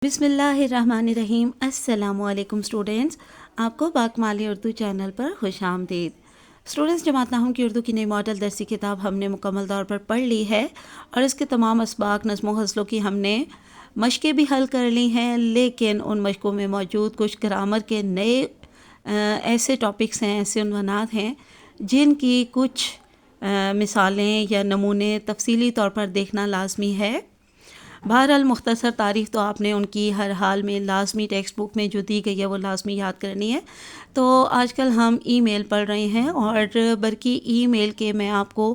بسم اللہ الرحمن الرحیم۔ السلام علیکم اسٹوڈینٹس، آپ کو باکمالی اردو چینل پر خوش آمدید۔ اسٹوڈینٹس، جماعت نحو کی اردو کی نئی ماڈل درسی کتاب ہم نے مکمل طور پر پڑھ لی ہے اور اس کے تمام اسباق، نظم و غزلوں کی ہم نے مشقیں بھی حل کر لی ہیں، لیکن ان مشقوں میں موجود کچھ گرامر کے نئے ایسے ٹاپکس ہیں، ایسے عنوانات ہیں جن کی کچھ مثالیں یا نمونے تفصیلی طور پر دیکھنا لازمی ہے۔ بہرحال مختصر تعریف تو آپ نے ان کی ہر حال میں لازمی ٹیکسٹ بک میں جو دی گئی ہے وہ لازمی یاد کرنی ہے۔ تو آج کل ہم ای میل پڑھ رہے ہیں اور برقی ای میل کے میں آپ کو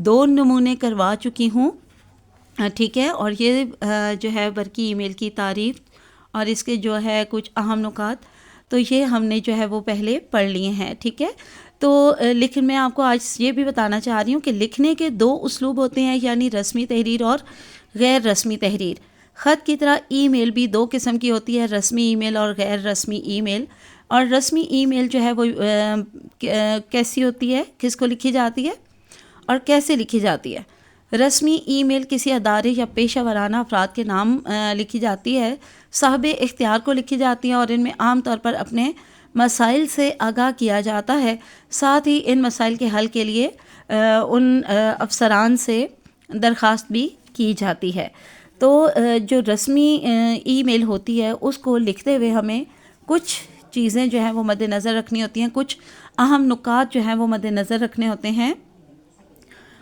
2 نمونے کروا چکی ہوں، ٹھیک ہے، اور یہ جو ہے برقی ای میل کی تعریف اور اس کے جو ہے کچھ اہم نکات تو یہ ہم نے جو ہے وہ پہلے پڑھ لیے ہیں، ٹھیک ہے۔ تو لیکن میں آپ کو آج یہ بھی بتانا چاہ رہی ہوں کہ لکھنے کے 2 اسلوب ہوتے ہیں، یعنی رسمی تحریر اور غیر رسمی تحریر۔ خط کی طرح ای میل بھی 2 قسم کی ہوتی ہے، رسمی ای میل اور غیر رسمی ای میل۔ اور رسمی ای میل جو ہے وہ کیسی ہوتی ہے، کس کو لکھی جاتی ہے اور کیسے لکھی جاتی ہے؟ رسمی ای میل کسی ادارے یا پیشہ ورانہ افراد کے نام لکھی جاتی ہے، صاحب اختیار کو لکھی جاتی ہے اور ان میں عام طور پر اپنے مسائل سے آگاہ کیا جاتا ہے، ساتھ ہی ان مسائل کے حل کے لیے ان افسران سے درخواست بھی کی جاتی ہے۔ تو جو رسمی ای میل ہوتی ہے اس کو لکھتے ہوئے ہمیں کچھ چیزیں جو ہیں وہ مد نظر رکھنی ہوتی ہیں، کچھ اہم نکات جو ہیں وہ مد نظر رکھنے ہوتے ہیں،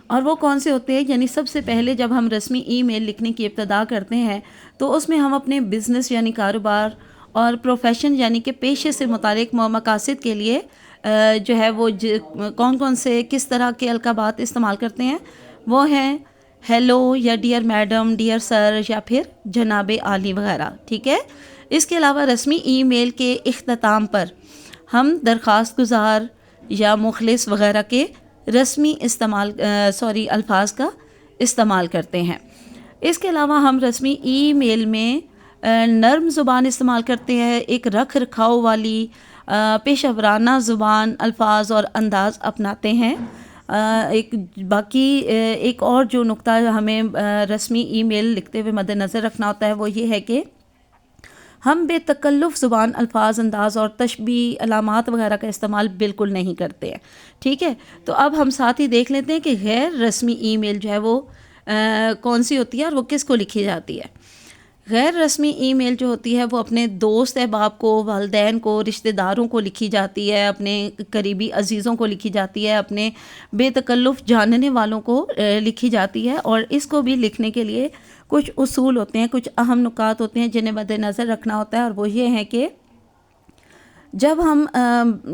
اور وہ کون سے ہوتے ہیں؟ یعنی سب سے پہلے جب ہم رسمی ای میل لکھنے کی ابتدا کرتے ہیں تو اس میں ہم اپنے بزنس یعنی کاروبار اور پروفیشن یعنی کہ پیشے سے متعلق مقاصد کے لیے جو ہے وہ کون سے کس طرح کے القابات استعمال کرتے ہیں، وہ ہیں ہیلو یا ڈیئر میڈم، ڈیئر سر یا پھر جناب عالی وغیرہ، ٹھیک ہے۔ اس کے علاوہ رسمی ای میل کے اختتام پر ہم درخواست گزار یا مخلص وغیرہ کے رسمی الفاظ کا استعمال کرتے ہیں۔ اس کے علاوہ ہم رسمی ای میل میں نرم زبان استعمال کرتے ہیں، ایک رکھ رکھاؤ والی پیشہ ورانہ زبان، الفاظ اور انداز اپناتے ہیں۔ ایک اور جو نقطہ ہمیں رسمی ای میل لکھتے ہوئے مد نظر رکھنا ہوتا ہے وہ یہ ہے کہ ہم بے تکلف زبان، الفاظ، انداز اور تشبیہ، علامات وغیرہ کا استعمال بالکل نہیں کرتے ہیں، ٹھیک ہے۔ تو اب ہم ساتھ ہی دیکھ لیتے ہیں کہ غیر رسمی ای میل جو ہے وہ کون سی ہوتی ہے اور وہ کس کو لکھی جاتی ہے۔ غیر رسمی ای میل جو ہوتی ہے وہ اپنے دوست احباب کو، والدین کو، رشتہ داروں کو لکھی جاتی ہے، اپنے قریبی عزیزوں کو لکھی جاتی ہے، اپنے بے تکلف جاننے والوں کو لکھی جاتی ہے، اور اس کو بھی لکھنے کے لیے کچھ اصول ہوتے ہیں، کچھ اہم نکات ہوتے ہیں جنہیں مد نظر رکھنا ہوتا ہے، اور وہ یہ ہیں کہ جب ہم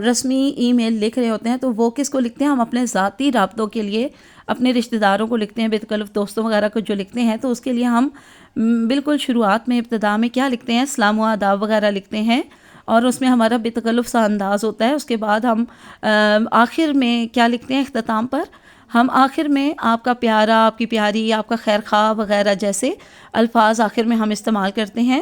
رسمی ای میل لکھ رہے ہوتے ہیں تو وہ کس کو لکھتے ہیں؟ ہم اپنے ذاتی رابطوں کے لیے اپنے رشتہ داروں کو لکھتے ہیں، بے تکلف دوستوں وغیرہ کو جو لکھتے ہیں تو اس کے لیے ہم بالکل شروعات میں ابتدا میں کیا لکھتے ہیں؟ سلام و آداب وغیرہ لکھتے ہیں، اور اس میں ہمارا بے تکلف سا انداز ہوتا ہے۔ اس کے بعد ہم آخر میں کیا لکھتے ہیں؟ اختتام پر ہم آخر میں آپ کا پیارا، آپ کی پیاری، آپ کا خیر خواہ وغیرہ جیسے الفاظ آخر میں ہم استعمال کرتے ہیں۔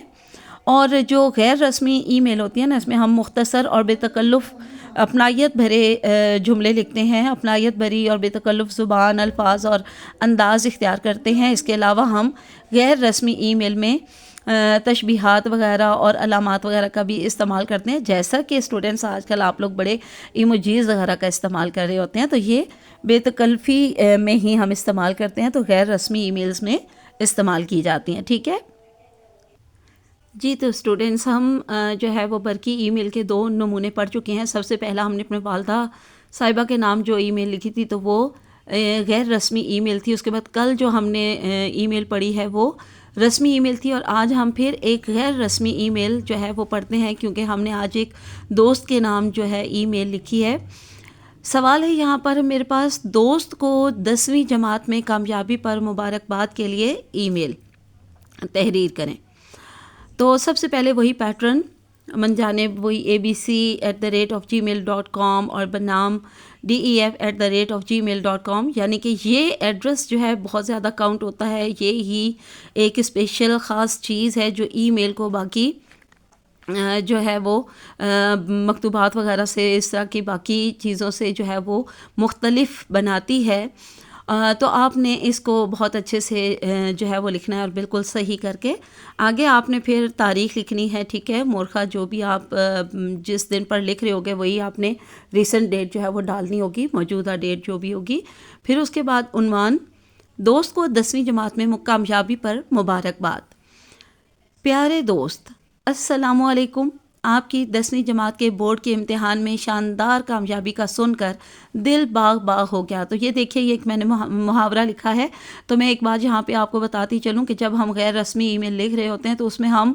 اور جو غیر رسمی ای میل ہوتی ہے نا، اس میں ہم مختصر اور بے تکلف اپنائیت بھرے جملے لکھتے ہیں، اپنائیت بھری اور بے تکلف زبان، الفاظ اور انداز اختیار کرتے ہیں۔ اس کے علاوہ ہم غیر رسمی ای میل میں تشبیہات وغیرہ اور علامات وغیرہ کا بھی استعمال کرتے ہیں، جیسا کہ اسٹوڈنٹس آج کل آپ لوگ بڑے ایموجیز وغیرہ کا استعمال کر رہے ہوتے ہیں، تو یہ بے تکلفی میں ہی ہم استعمال کرتے ہیں، تو غیر رسمی ای میلز میں استعمال کی جاتی ہیں، ٹھیک ہے جی۔ تو اسٹوڈنٹس، ہم جو ہے وہ برقی ای میل کے 2 نمونے پڑھ چکے ہیں۔ سب سے پہلا ہم نے اپنے والدہ صاحبہ کے نام جو ای میل لکھی تھی تو وہ غیر رسمی ای میل تھی۔ اس کے بعد کل جو ہم نے ای میل پڑھی ہے وہ رسمی ای میل تھی، اور آج ہم پھر ایک غیر رسمی ای میل جو ہے وہ پڑھتے ہیں، کیونکہ ہم نے آج ایک دوست کے نام جو ہے ای میل لکھی ہے۔ سوال ہے یہاں پر میرے پاس، دوست کو 10ویں جماعت میں کامیابی پر مبارکباد کے لیے ای میل تحریر کریں۔ تو سب سے پہلے وہی پیٹرن من جانب وہی abc@gmail.com اور بنام def@gmail.com، یعنی کہ یہ ایڈریس جو ہے بہت زیادہ کاؤنٹ ہوتا ہے، یہ ہی ایک اسپیشل خاص چیز ہے جو ای میل کو باقی جو ہے وہ مکتوبات وغیرہ سے، اس طرح کی باقی چیزوں سے جو ہے وہ مختلف بناتی ہے۔ تو آپ نے اس کو بہت اچھے سے جو ہے وہ لکھنا ہے اور بالکل صحیح کر کے آگے آپ نے پھر تاریخ لکھنی ہے، ٹھیک ہے، مورخہ جو بھی آپ جس دن پر لکھ رہے ہوگے وہی آپ نے ریسنٹ ڈیٹ جو ہے وہ ڈالنی ہوگی، موجودہ ڈیٹ جو بھی ہوگی. پھر اس کے بعد عنوان، دوست کو 10ویں جماعت میں کامیابی پر مبارکباد. پیارے دوست، السلام علیکم. آپ کی 10ویں جماعت کے بورڈ کے امتحان میں شاندار کامیابی کا سن کر دل باغ باغ ہو گیا. تو یہ دیکھیے، یہ ایک میں نے محاورہ لکھا ہے. تو میں ایک بات یہاں پہ آپ کو بتاتی چلوں کہ جب ہم غیر رسمی ای میل لکھ رہے ہوتے ہیں تو اس میں ہم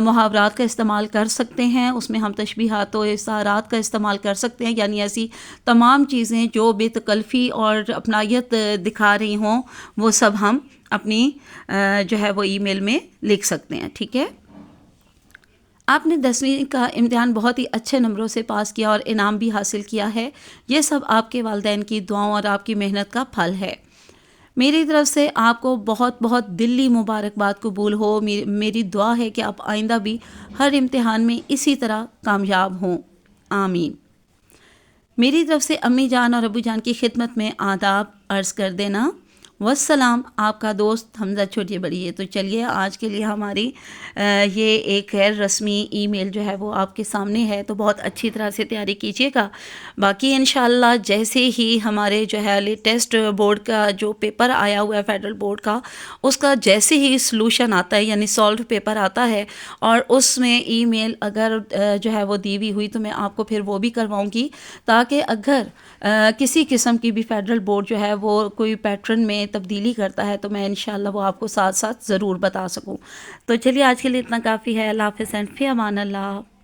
محاورات کا استعمال کر سکتے ہیں، اس میں ہم تشبیہات و اشارات کا استعمال کر سکتے ہیں، یعنی ایسی تمام چیزیں جو بے تکلفی اور اپنائیت دکھا رہی ہوں وہ سب ہم اپنی جو ہے وہ ای میل میں لکھ سکتے ہیں. ٹھیک ہے، آپ نے 10ویں کا امتحان بہت ہی اچھے نمبروں سے پاس کیا اور انعام بھی حاصل کیا ہے. یہ سب آپ کے والدین کی دعاؤں اور آپ کی محنت کا پھل ہے. میری طرف سے آپ کو بہت بہت دلی مبارکباد قبول ہو. میری دعا ہے کہ آپ آئندہ بھی ہر امتحان میں اسی طرح کامیاب ہوں. آمین. میری طرف سے امی جان اور ابو جان کی خدمت میں آداب عرض کر دینا. والسلام، آپ کا دوست حمزہ چھوٹی بڑی ہے. تو چلیے، آج کے لیے ہماری یہ ایک غیر رسمی ای میل جو ہے وہ آپ کے سامنے ہے، تو بہت اچھی طرح سے تیاری کیجیے گا. باقی انشاءاللہ جیسے ہی ہمارے جو ہے لیٹسٹ بورڈ کا جو پیپر آیا ہوا ہے فیڈرل بورڈ کا، اس کا جیسے ہی سلوشن آتا ہے، یعنی سالوڈ پیپر آتا ہے اور اس میں ای میل اگر جو ہے وہ دی ہوئی ہوئی تو میں آپ کو پھر وہ بھی کرواؤں گی، تاکہ اگر کسی قسم کی بھی فیڈرل بورڈ جو ہے وہ کوئی پیٹرن میں تبدیلی کرتا ہے تو میں انشاءاللہ وہ آپ کو ساتھ ساتھ ضرور بتا سکوں. تو چلیے، آج کے لیے اتنا کافی ہے. اللہ حافظ، فی امان اللہ.